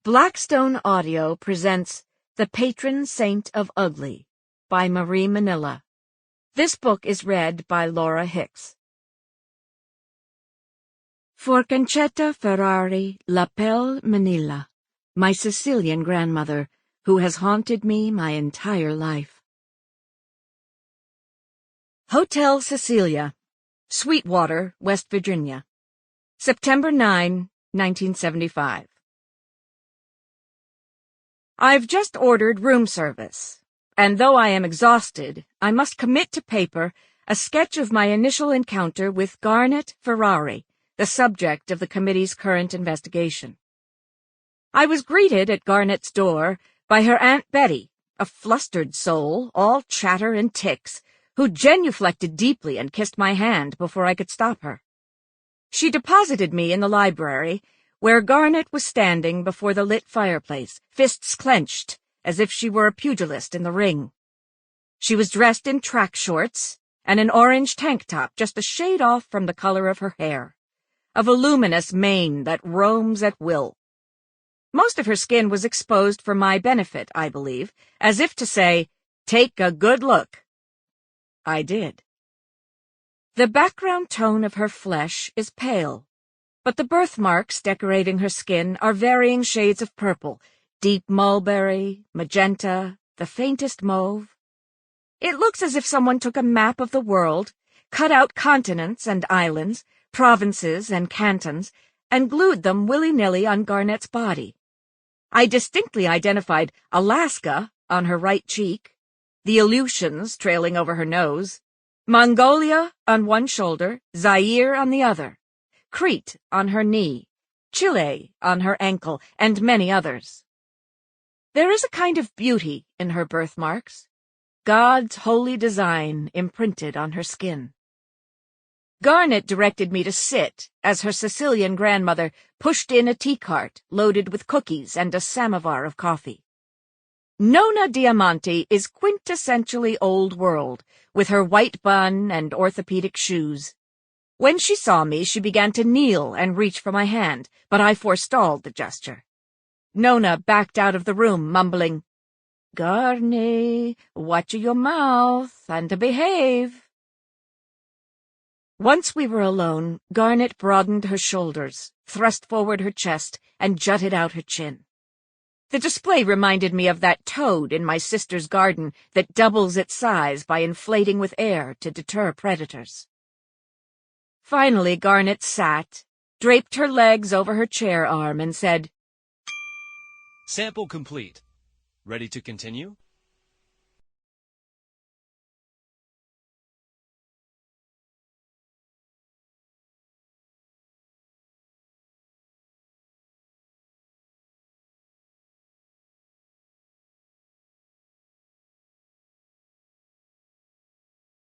Blackstone Audio presents The Patron Saint of Ugly by Marie Manilla. This book is read by Laura Hicks. For Garnet Ferrari, lapel Manilla, my Sicilian grandmother, who has haunted me my entire life. Hotel Cecilia, Sweetwater, West Virginia, September 9, 1975. I've just ordered room service, and though I am exhausted, I must commit to paper a sketch of my initial encounter with Garnet Ferrari, the subject of the committee's current investigation. I was greeted at Garnet's door by her Aunt Betty, a flustered soul, all chatter and ticks, who genuflected deeply and kissed my hand before I could stop her. She deposited me in the library, where Garnet was standing before the lit fireplace, fists clenched, as if she were a pugilist in the ring. She was dressed in track shorts and an orange tank top just a shade off from the color of her hair, a voluminous mane that roams at will. Most of her skin was exposed for my benefit, I believe, as if to say, "Take a good look." I did. The background tone of her flesh is pale, but the birthmarks decorating her skin are varying shades of purple, deep mulberry, magenta, the faintest mauve. It looks as if someone took a map of the world, cut out continents and islands, provinces and cantons, and glued them willy-nilly on Garnet's body. I distinctly identified Alaska on her right cheek, the Aleutians trailing over her nose, Mongolia on one shoulder, Zaire on the other, Crete on her knee, Chile on her ankle, and many others. There is a kind of beauty in her birthmarks, God's holy design imprinted on her skin. Garnet directed me to sit as her Sicilian grandmother pushed in a tea cart loaded with cookies and a samovar of coffee. Nonna Diamante is quintessentially old world, with her white bun and orthopedic shoes. When she saw me, she began to kneel and reach for my hand, but I forestalled the gesture. Nonna backed out of the room, mumbling, "Garnet, watch your mouth, and behave." Once we were alone, Garnet broadened her shoulders, thrust forward her chest, and jutted out her chin. The display reminded me of that toad in my sister's garden that doubles its size by inflating with air to deter predators. Finally, Garnet sat, draped her legs over her chair arm, and said, "Sample complete. Ready to continue?"